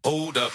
Hold up.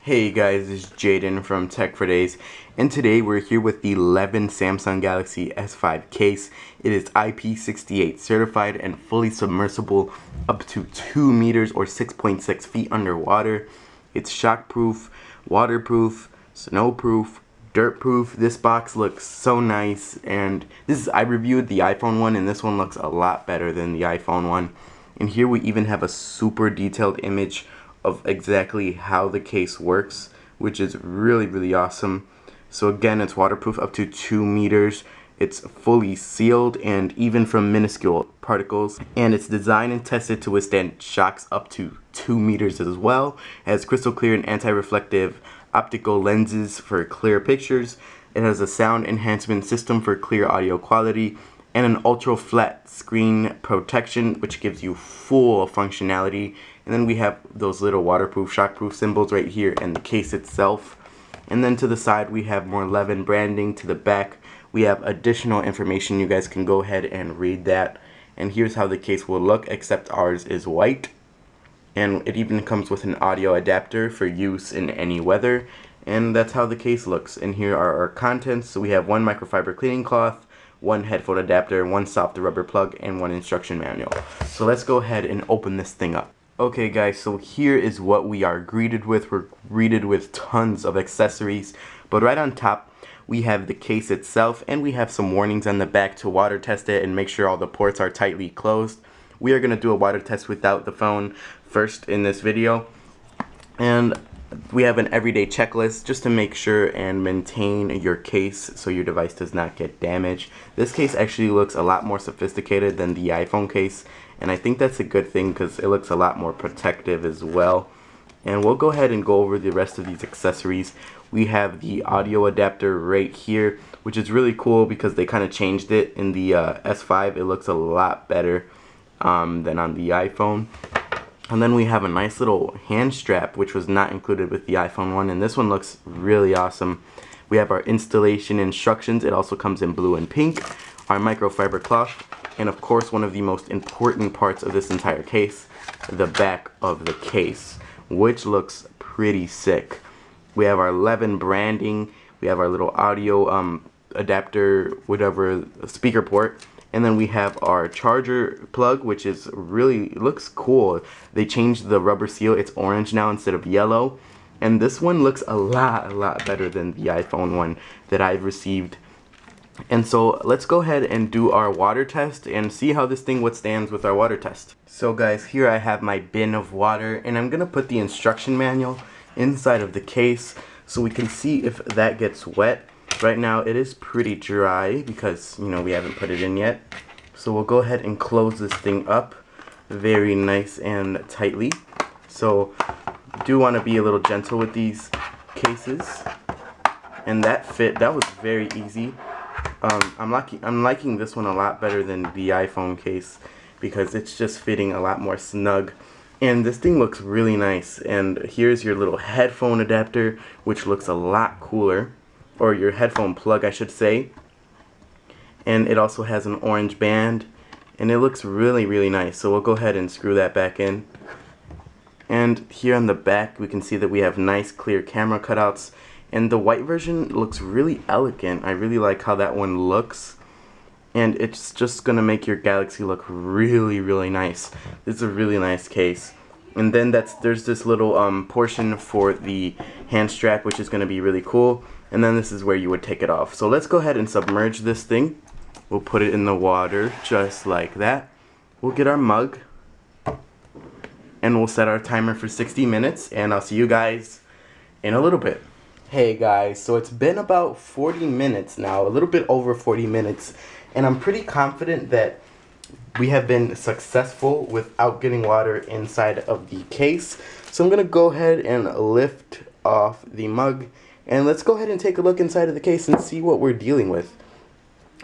Hey guys, this is Jaden from Tech for Days, and today we're here with the Levin Samsung Galaxy S5 case. It is IP68 certified and fully submersible up to 2 meters or 6.6 feet underwater. It's shockproof, waterproof, snowproof, dirtproof. This box looks so nice, and I reviewed the iPhone one, and this one looks a lot better than the iPhone one. And here we even have a super detailed image of exactly how the case works, which is really awesome. So again, it's waterproof up to 2 meters. It's fully sealed and even from minuscule particles, and it's designed and tested to withstand shocks up to 2 meters as well. It has crystal clear and anti-reflective optical lenses for clear pictures. It has a sound enhancement system for clear audio quality and an ultra flat screen protection, which gives you full functionality. And then we have those little waterproof, shockproof symbols right here in the case itself. And then to the side we have more Levin branding. To the back we have additional information. You guys can go ahead and read that. And here's how the case will look, except ours is white. And it even comes with an audio adapter for use in any weather. And that's how the case looks. And here are our contents. So we have one microfiber cleaning cloth, one headphone adapter, one soft rubber plug, and one instruction manual. So let's go ahead and open this thing up. Okay guys, so here is what we are greeted with. We're greeted with tons of accessories, but right on top we have the case itself, and we have some warnings on the back to water test it and make sure all the ports are tightly closed. We are going to do a water test without the phone first in this video, and we have an everyday checklist just to make sure and maintain your case so your device does not get damaged. This case actually looks a lot more sophisticated than the iPhone case, and I think that's a good thing because it looks a lot more protective as well. And we'll go ahead and go over the rest of these accessories. We have the audio adapter right here, which is really cool because they kind of changed it in the S5. It looks a lot better than on the iPhone. And then we have a nice little hand strap, which was not included with the iPhone one, and this one looks really awesome. We have our installation instructions. It also comes in blue and pink. Our microfiber cloth, and of course one of the most important parts of this entire case, the back of the case, which looks pretty sick. We have our Levin branding. We have our little audio adapter, whatever, speaker port. And then we have our charger plug, which is looks cool. They changed the rubber seal. It's orange now instead of yellow. And this one looks a lot better than the iPhone one that I've received. And so let's go ahead and do our water test and see how this thing withstands with our water test. So guys, here I have my bin of water, and I'm gonna put the instruction manual inside of the case so we can see if that gets wet. Right now it is pretty dry because, you know, we haven't put it in yet. So we'll go ahead and close this thing up very nice and tightly. So do want to be a little gentle with these cases. And that was very easy. I'm liking this one a lot better than the iPhone case because it's just fitting a lot more snug. And this thing looks really nice. And here's your little headphone adapter, which looks a lot cooler. Or your headphone plug, I should say. And it also has an orange band, and it looks really nice. So we'll go ahead and screw that back in. And here on the back we can see that we have nice clear camera cutouts, and the white version looks really elegant. I really like how that one looks, and it's just gonna make your Galaxy look really nice. This is a really nice case. And then there's this little portion for the hand strap, which is gonna be really cool. And then this is where you would take it off. So let's go ahead and submerge this thing. We'll put it in the water just like that. We'll get our mug, and we'll set our timer for 60 minutes, and I'll see you guys in a little bit. Hey guys, so it's been about 40 minutes now, a little bit over 40 minutes, and I'm pretty confident that we have been successful without getting water inside of the case. So I'm gonna go ahead and lift off the mug, and let's go ahead and take a look inside of the case and see what we're dealing with.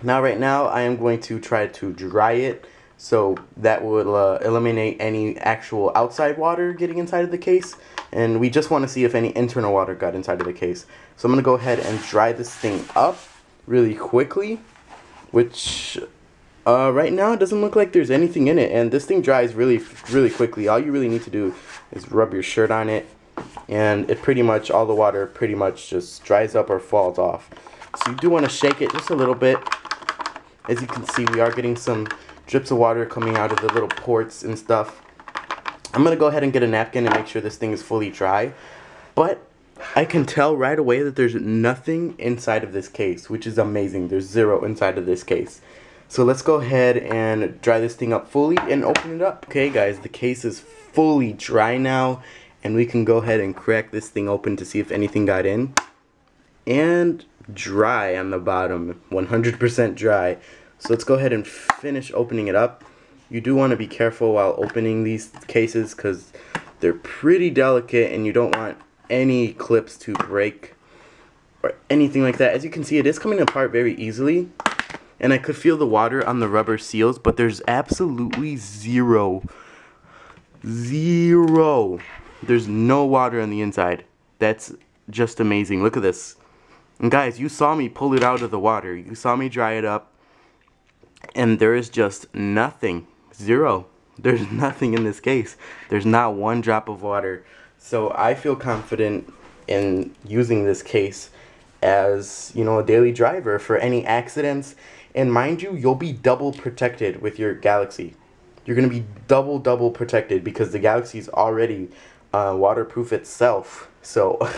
Now right now I am going to try to dry it, so that will eliminate any actual outside water getting inside of the case, and we just want to see if any internal water got inside of the case. So I'm going to go ahead and dry this thing up really quickly, which right now it doesn't look like there's anything in it, and this thing dries really quickly. All you really need to do is rub your shirt on it, and it pretty much, all the water pretty much just dries up or falls off. So you do want to shake it just a little bit. As you can see, we are getting some drips of water coming out of the little ports and stuff. I'm going to go ahead and get a napkin and make sure this thing is fully dry. But I can tell right away that there's nothing inside of this case, which is amazing. There's zero inside of this case. So let's go ahead and dry this thing up fully and open it up. Okay guys, the case is fully dry now, and we can go ahead and crack this thing open to see if anything got in. And dry on the bottom, 100% dry. So let's go ahead and finish opening it up. You do want to be careful while opening these cases because they're pretty delicate and you don't want any clips to break or anything like that. As you can see, it is coming apart very easily, and I could feel the water on the rubber seals, but there's absolutely zero. There's no water on the inside. That's just amazing. Look at this. And guys, you saw me pull it out of the water. You saw me dry it up, and there is just nothing. Zero. There's nothing in this case. There's not one drop of water. So I feel confident in using this case as, you know, a daily driver for any accidents. And mind you, you'll be double protected with your Galaxy. You're going to be double protected because the Galaxy is already waterproof itself. So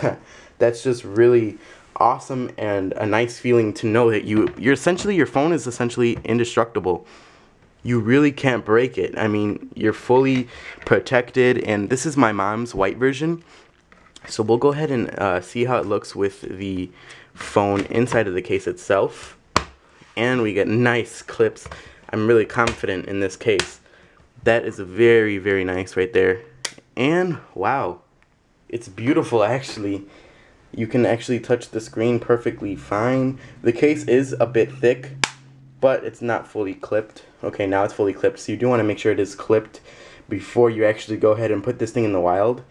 that's just really awesome and a nice feeling to know that your phone is essentially indestructible. You really can't break it. I mean, you're fully protected, and this is my mom's white version. So we'll go ahead and see how it looks with the phone inside of the case itself. And we get nice clips. I'm really confident in this case. That is very nice right there. And wow, it's beautiful actually. You can actually touch the screen perfectly fine. The case is a bit thick, but it's not fully clipped. Okay, now it's fully clipped, so you do want to make sure it is clipped before you actually go ahead and put this thing in the wild.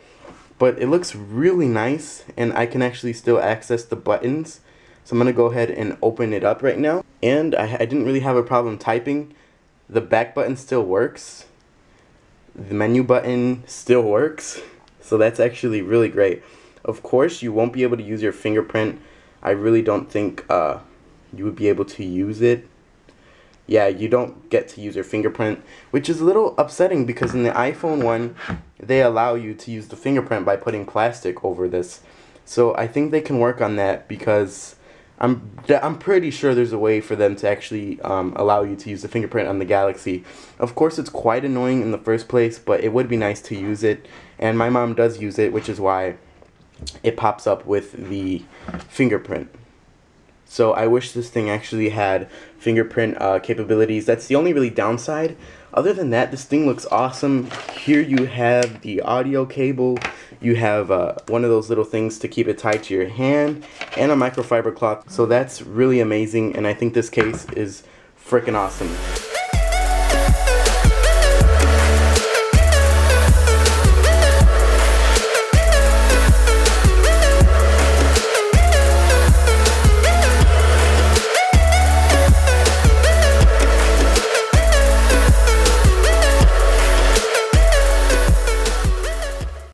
But it looks really nice, and I can actually still access the buttons. So I'm going to go ahead and open it up right now. And I didn't really have a problem typing. The back button still works. The menu button still works. So that's actually really great. Of course, you won't be able to use your fingerprint. I really don't think you would be able to use it. Yeah, you don't get to use your fingerprint, which is a little upsetting because in the iPhone one, they allow you to use the fingerprint by putting plastic over this. So I think they can work on that because I'm pretty sure there's a way for them to actually allow you to use the fingerprint on the Galaxy. Of course, it's quite annoying in the first place, but it would be nice to use it. And my mom does use it, which is why it pops up with the fingerprint. So I wish this thing actually had fingerprint capabilities. That's the only really downside. Other than that, this thing looks awesome. Here you have the audio cable. You have one of those little things to keep it tied to your hand, and a microfiber cloth. So that's really amazing, and I think this case is freaking awesome.